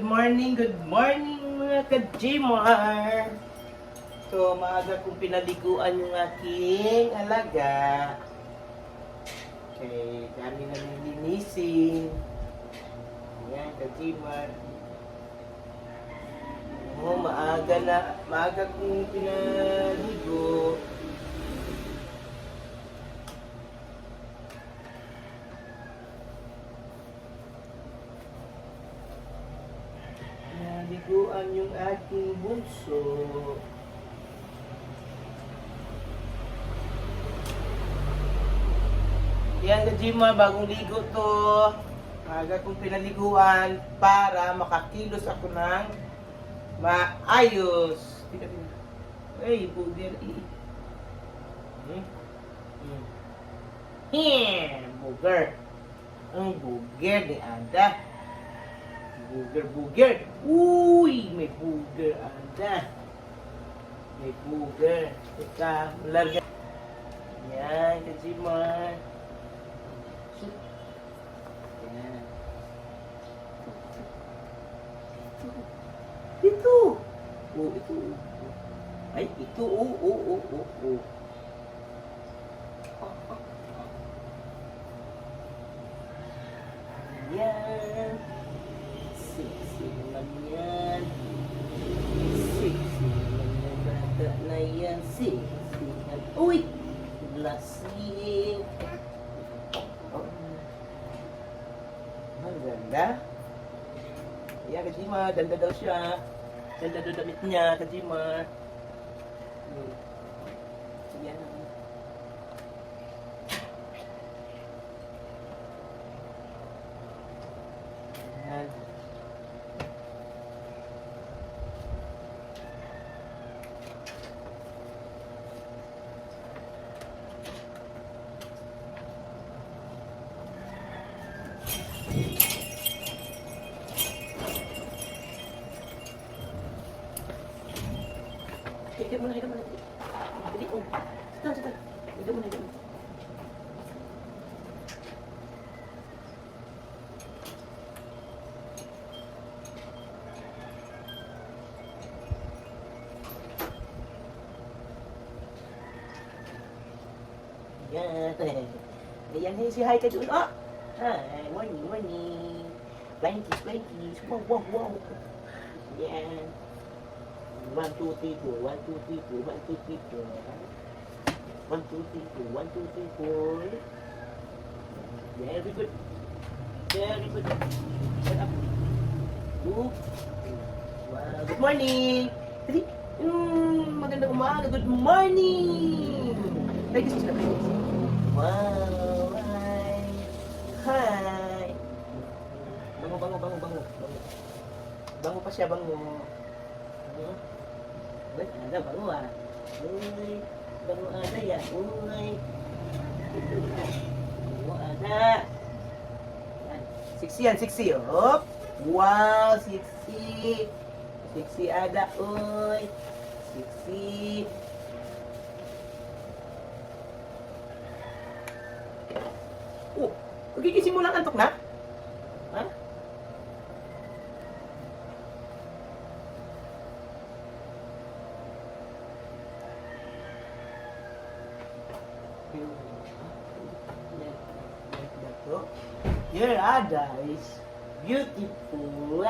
good morning mga ka-Gmar. So, maaga kong pinaliguan yung aking alaga. Okay, dami na nilinisin. Ayan, ka-Gmar. Oh, maaga kong pinaligo. Naliguan yung aking bunso. Yan na Jima, bagong ligo to. Maaga kong pinaliguan para makakilos ako ng maayos. Ay, bugger. Bugger. Ang bugger ni Ada. Bugger. Uy, may bugger, Anda. May bugger. Teka, larga. Yan, Kajima. Yan. Ito. Oh, ito. Ay, ito. Oh. Yan. Sexy naman yan. Sexy naman yung bata na yan. Sexy naman. Uy! Lasing. Oh. Ang ganda. Ayan, Kajima. Ganda daw siya. Ganda daw damit niya, Kajima. Ayan. Ayan. Higa muna. Dali, oh. Sitan. Higa muna. Yan. Ayan, si hi ka doon. Ah! Hi, morning. Blankies. Wow. Yan. 1, 2, 3, 4. 1, 2, 3, 4. 1, 2, 3, 4. 1, 2, 3, 4. 1, 2, 3, 4. Very good. Shut up. Two. Wow. Good morning. Dali. Magandang umaga. Good morning. Like this. Wow. Hi. Bango. Bango pa siya, bango. Ada bango ah. Uy, bango ada ya. Uy. Bango ada. Sexy. Hop. Wow, sexy. Sexy ada, uy. Sexy. Oh, gigising mo lang antok na? Ha? Your Ada is beautiful.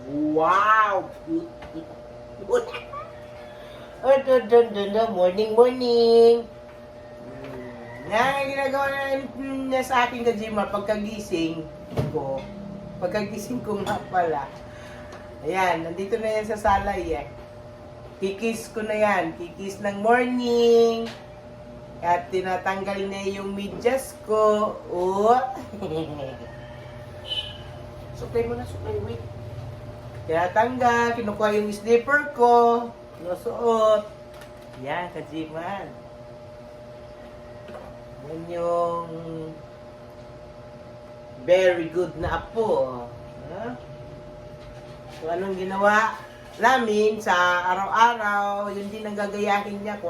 Wow, beautiful. Morning. Ginagawa na sa akin Kajima pagkagising ko nga pala. Ayan, nandito na yan sa sala eh. Kikis ko na yan. Kikis ng morning. At tinatanggal na yung medyas ko. Oh. Suklay mo na, wait. Tinatanggal, kinukuha yung slipper ko. Sinusuot. Yan, Kajiman. Yan yung very good na apo. Huh? So, anong ginawa namin sa araw-araw, yun din ang gagayahin niya.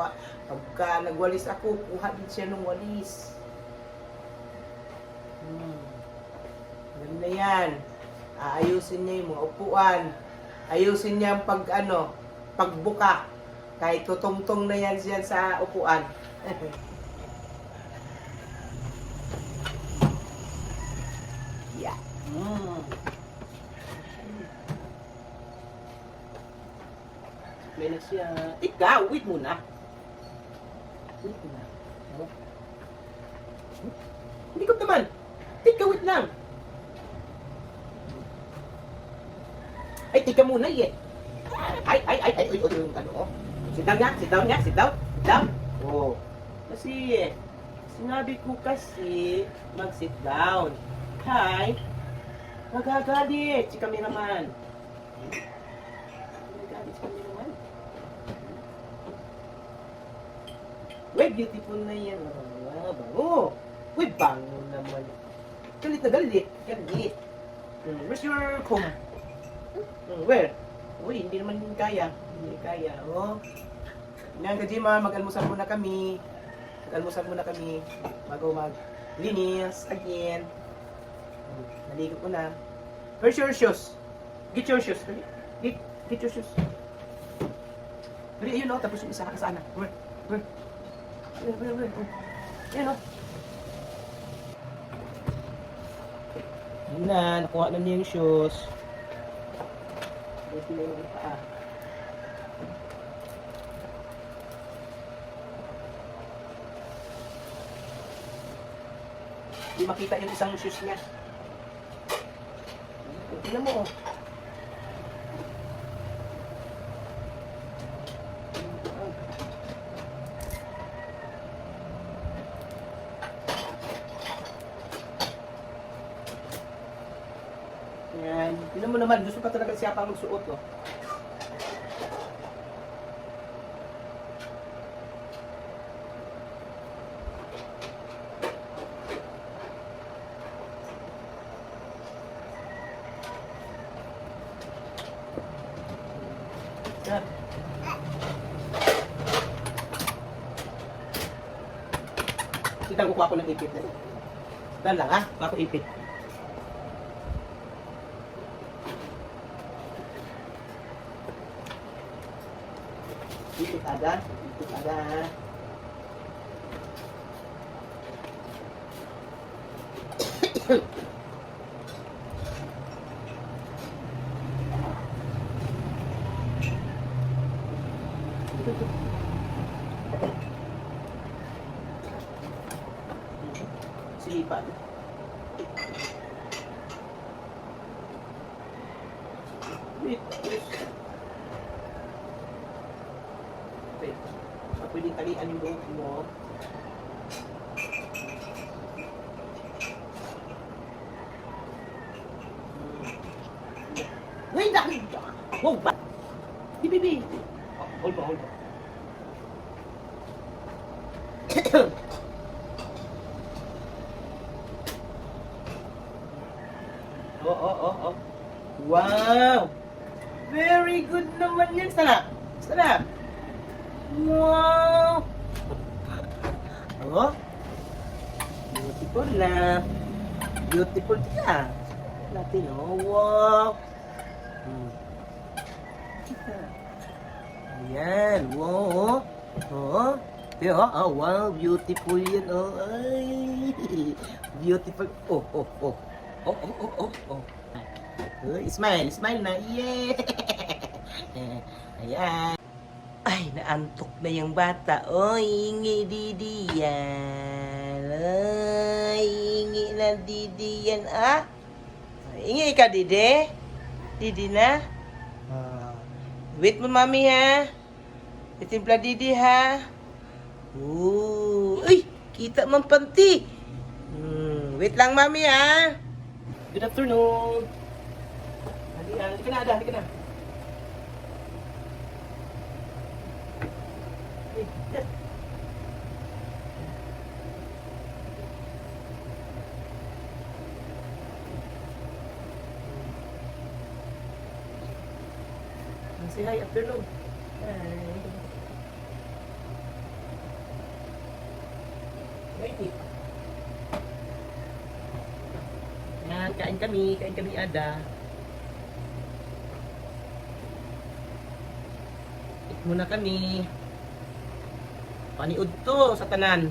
Pagka nagwalis ako, kuha din siya ng walis. Ganda yan. Aayusin niya yung mga upuan. Ayusin niya ang pagbuka. Kahit tutungtong na yan siya sa upuan. Yeah. May na siya. Ikaw, wait muna. Wait muna. Hindi ko naman. Tika, wait lang. Ay, tika muna eh. Ay, yung ano. Sit down nga, sit down nga, sit down. Sit down. Oh. Kasi, sinabi ko kasi, mag-sit down. Hi. Magagalit si cameraman. Magagalit si cameraman. Uy, beautiful na yan. Bango. Uy, bango naman. Galit na galit. Galit. Where's your comb? Where? Uy, hindi naman kaya. Hindi kaya. Oh. Yan, Kajima, mag-almusal muna kami. Mag-almusal muna kami. Bago mag-linis again. Naligo ko na. Where's your shoes? Get your shoes. Get your shoes. Dali, ayun o. Tapos yung isa ka sana. Where? Ayan o. Yun na, nakuha na niya yung shoes. Ito na yung paa. Hindi makita yung isang shoes niya. Tingnan mo, oh. Yan. Tingnan mo naman, gusto pa talaga siya pang magsuot, oh. Yan. Kita ko ako ng ipit na. Dahil lang, ha? Ako ipit. Ipit ada. Ipit ada. Silipan. Wait. Okay. Pwedeng talian yung buhok mo. Wait, dahil! Wow, ba? Bibi! Hold ba. Oh. Wow! Very good naman yan. Sarap. Wow! Oh? Beautiful na. Beautiful ka. Natin, oh. Wow! Ayan. Wow. Oh. Wow. Beautiful yan. Oh. Ay. Beautiful. Oh. Smile na. Yeah. Ayan. Ay, naantok na yung bata. Oh, ingi Didi yan. Ay, ingi na Didi yan. Ah? Ingi ka, Didi? Didi na? Wait mo, mami, ha? Itimpla Didi, ha? Uy, kita man panti. Wait lang, mami, ha? Good afternoon. Halika na, Ada. Halika na. Say hi, afternoon. Hi. Wait. Yan, kain kami Ada. Muna kami. Paniud to sa tanan.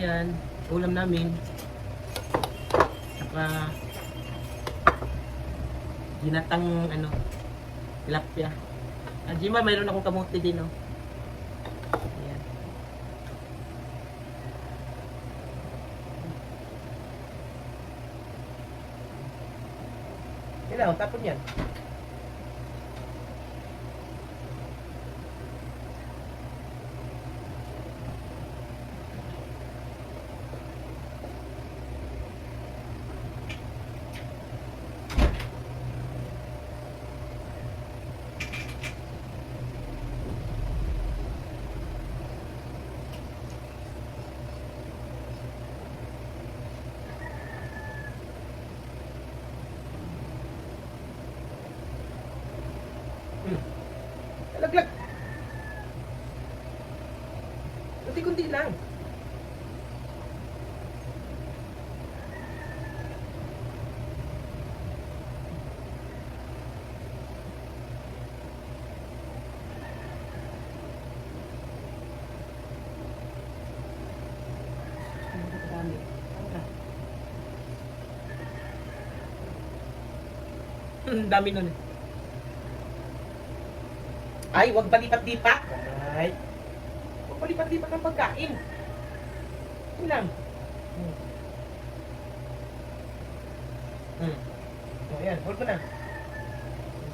Ayan, ulam namin. Saka ginatang ano, tilapia. Jima, mayroon akong kamote din, oh. Ayan. Kailangan, tapon yan. Laglag. Kunti-kunti lang. Dami nun. Ay, wag palipat-lipat. Ay. Wag palipat-lipat ng pagkain. Yun lang. O, yan. Hold mo na.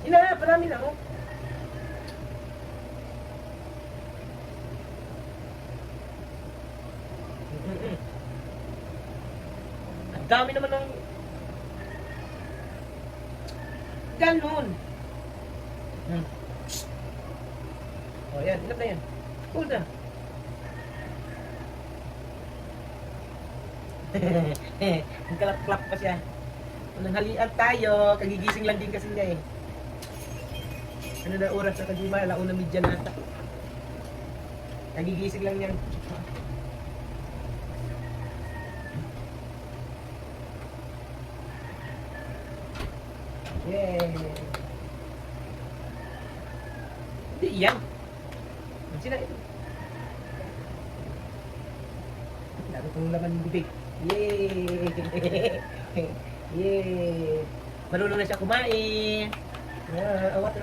Ina, parami na, oh. Ang dami naman ng ganun. O, yan. Ilap na yan. Hold na. Ang kalap-kalap pa siya. Nanghalian tayo. Kagigising lang din kasi niya eh. Ano na oras na Kajima? Alauna midya na ata. Kagigising lang yan. Yay! Hindi yan. Sina ito. Dami kong laman ng bibig. Yay! Yay! Marunong na siya kumain. Water.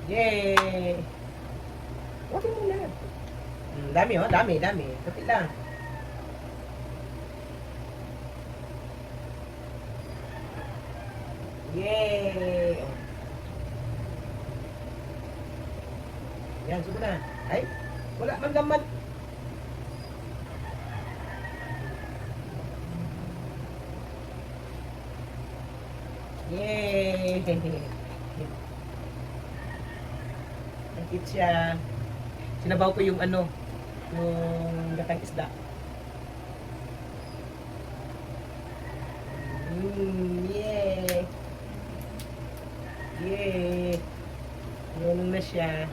Yay! Water mo na. Dami oh, dami. Kapit lang. Yay! Yan, subo na. Ay, wala man laman. Yay! Nakit siya. Sinabaw ko yung ano, yung gatang isda. Yay! Yay! Yun na siya.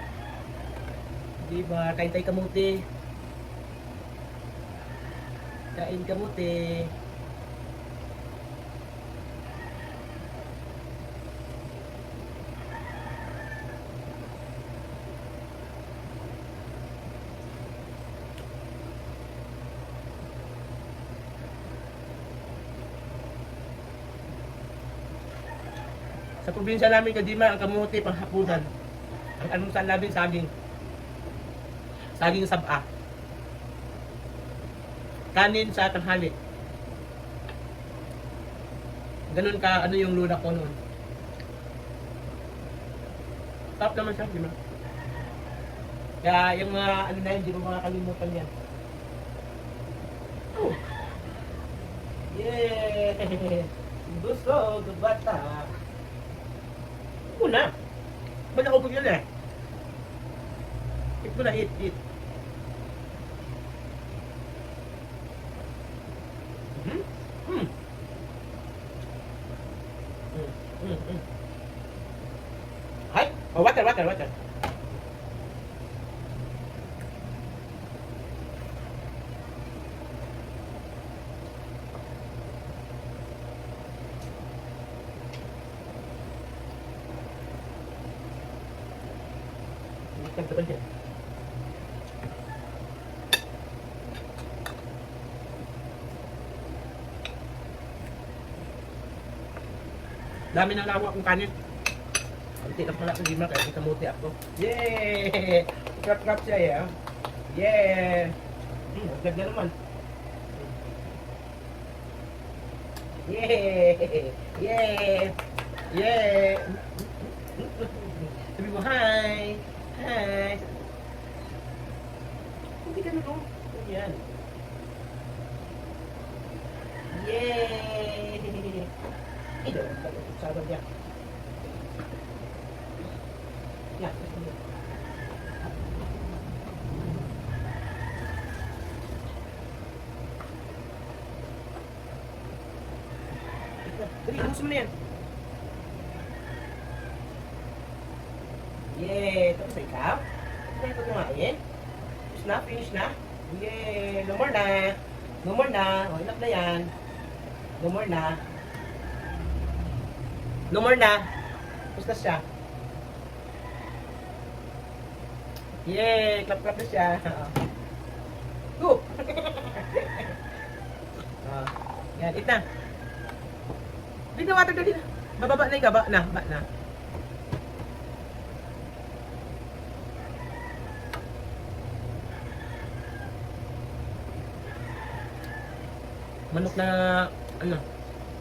Diba? Kain tayo kamuti. Kain kamuti. Sa probinsya namin, Kadima, ang kamuti panghapunan. Ang almusal namin saging. Saging saba. Kanin sa tanghali. Ganun ka, ano yung luna ko noon. Top naman siya, di ba? Kaya yung mga, ano na yun, di mo makakalimutan yan. Oh! Yay! Busog, bata. Una. Ba't ako pag yun eh? Eat mo na, eat. Ay, oh, water. Nagtabad yan. Dami ng lawak kong kanin. Kunti lang pala sa Jima kaya di kamuti ako. Yay! Krap-krap siya eh. Yeah! Ganda naman. Yeah! Yeah! Yeah! Sabi mo, hi! Hi! Hindi ka na nung. Yan. Yay! Ito, sabi niya. Yan. Dali, gusto mo na yan. Yay! Tapos na ikaw? Tapos na ito kumain? Finish na? Yay! No more na! No more na! O, enough na yan. No more na. No more na. Tapos na siya. Yay! Clap-clap na siya. Go! Yan, eat na. Dali na, water, dali na. Bababa na ikaw, ba na. Manok na,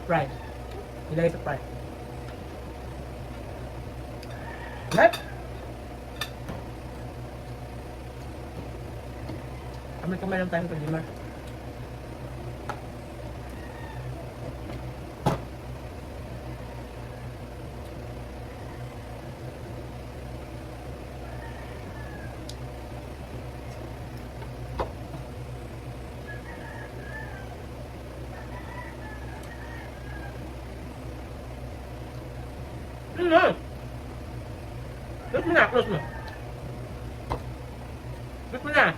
fry. Ilagay sa fry. Right? Kamay lang tayo ng Jimar. Close mo. Close mo na.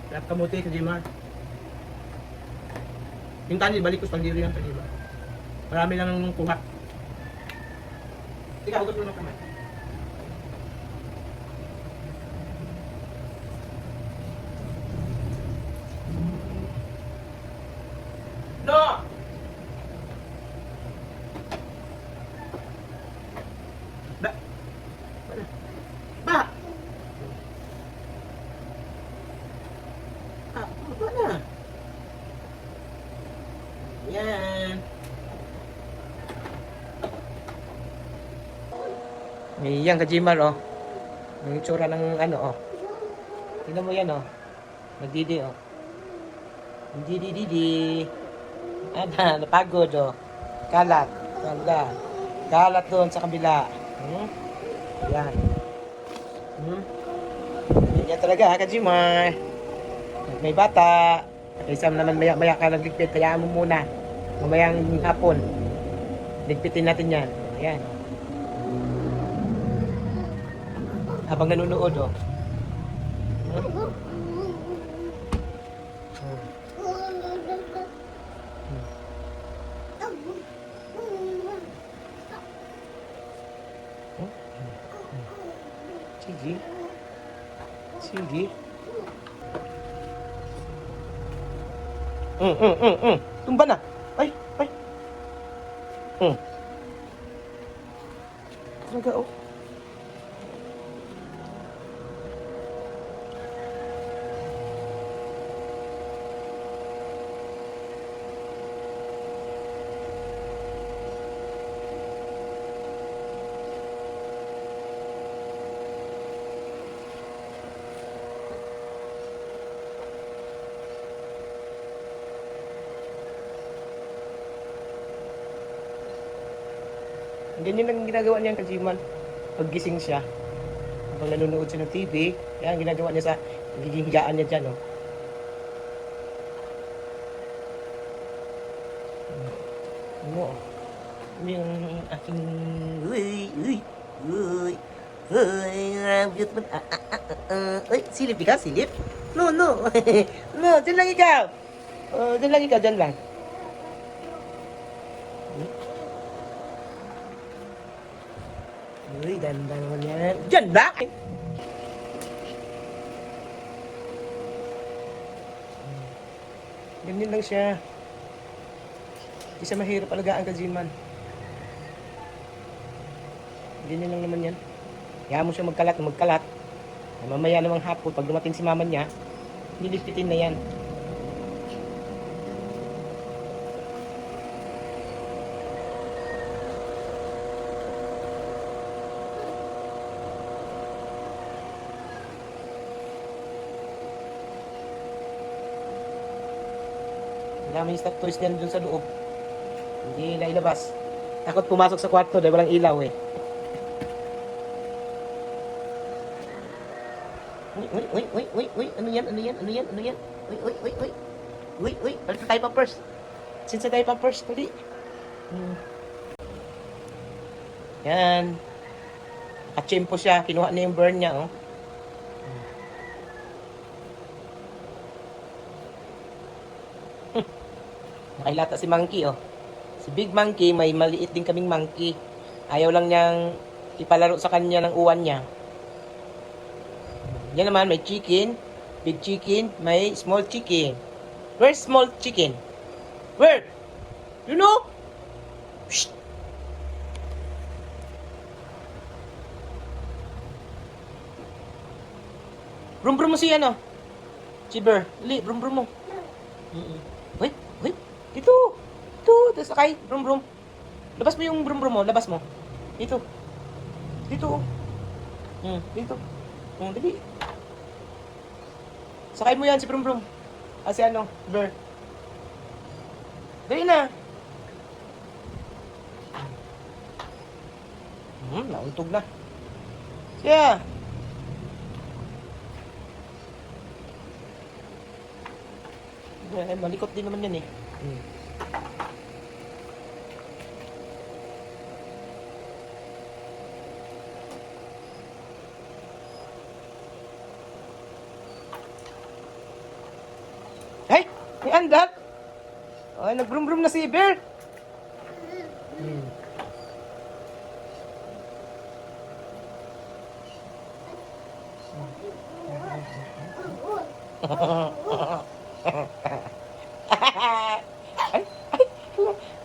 Lahat kamuti sa Jimar. Yung tanil, balik ko sa pandiri yan sa Jimar. Marami lang kuha. Tika, hugot mo ng kamay. No! Ba? Ba? Baba na. Yan. Yan ka Jimar oh. Yung itsura ng oh. Tingnan mo yan oh. Nagdidi oh. Didi. Napagod oh. Kalat. Kalat doon sa kabila. Yan. Yan talaga ka Jimar. May bata. Isang naman maya ka nagligpit. Kayaan mo muna. Mamayang hapon. Ligpitin natin yan. Ayan. Habang nanonood oh. Sige. Tumba na. Ay. Talaga oh. Ganyan lang ginagawa niyan Kajiman. Pag gising siya. Habang nanonood siya ng TV, yan, ginagawa niya sa nagiging higaan niya dyan, oh. Ano, ano yung aking... Uy, uy, uy, uy, beautiful, uy, silip ikaw, silip? No, no, no, dyan lang ikaw. Dyan lang ikaw, dyan lang. Uy, ganda naman yan. Dyan ba? Ganyan lang siya. Hindi siya mahirap alagaan ka, G-Man. Ganyan lang naman yan. Kaya mo siya magkalat na magkalat. Mamaya namang hapon, pag dumating si mama niya, nilipitin na yan. Dami yung stock toys niyan dun sa loob. Hindi na ilabas. Takot pumasok sa kwarto dahil walang ilaw eh. Uy. Ano yan? Uy. Balik tayo pa first. Since tayo pa first, dali. Yan. Nakachimpo siya. Kinuha na yung burn niya, oh. Nakailata si Monkey, oh. Si Big Monkey, may maliit din kaming monkey. Ayaw lang niyang ipalaro sa kanya ng uwan niya. Yan naman, may chicken, big chicken, may small chicken. Where's small chicken? Where? You know? Shh. Brum mo si ano? Chiber. Li, brum mo. Wait. Dito. Sakay. Brum. Labas mo yung brum mo. Labas mo. Dito. Dito. Dali. Sakay mo yan si brum. Si ano? Ber. Dali na. Nauntog na. Siya. Malikot din naman yan eh. Ay! May andak! Ay, nag-brum na si Bear! Ay!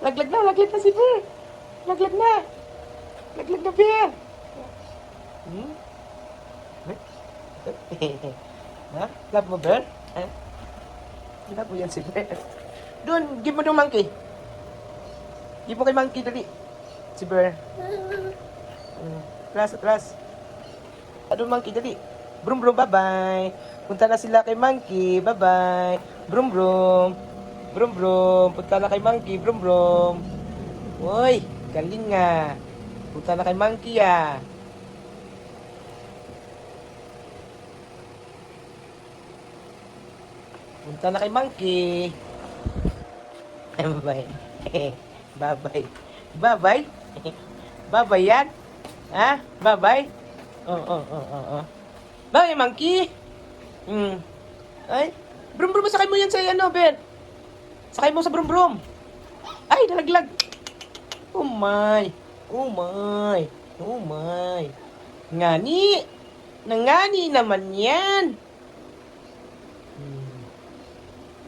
Laglag na si Bear! Laglag na, Bear! Ha? Love mo, Bear? Love mo yan si Bear. Doon, give mo doon monkey. Give mo kay monkey, dali. Si Bear. Atras. Doon monkey, dali. Brum, bye-bye. Punta na sila kay monkey, bye-bye. Brum. Punta na kay monkey, brum. Uy, galing nga. Punta na kay monkey, ah. Punta na kay monkey. Bye-bye. Bye-bye. Bye-bye yan. Ha? Bye-bye. Oh. Bye, monkey. Ay, brum, sakay mo yan sa ano, Ben. Sakay mo sa brum. Ay, nalaglag. Oh my. Ngani naman yan.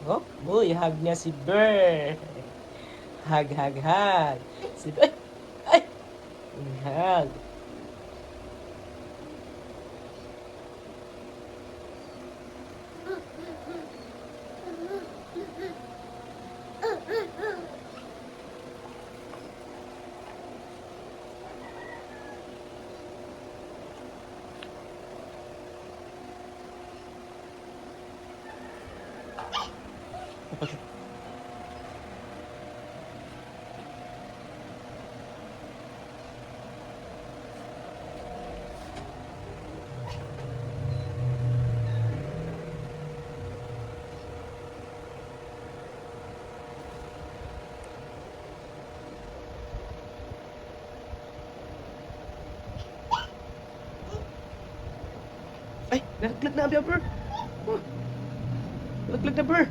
Oh, boy, hug niya si Bear. Hug. Si Bear. Ay. Hug. Ay, nalaglag na, Ber. Oh, nalaglag na, Ber.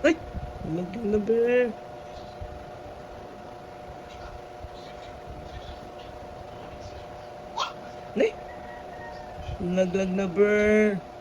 Ay, nalaglag na, Ber. Ay, nalaglag na, Ber.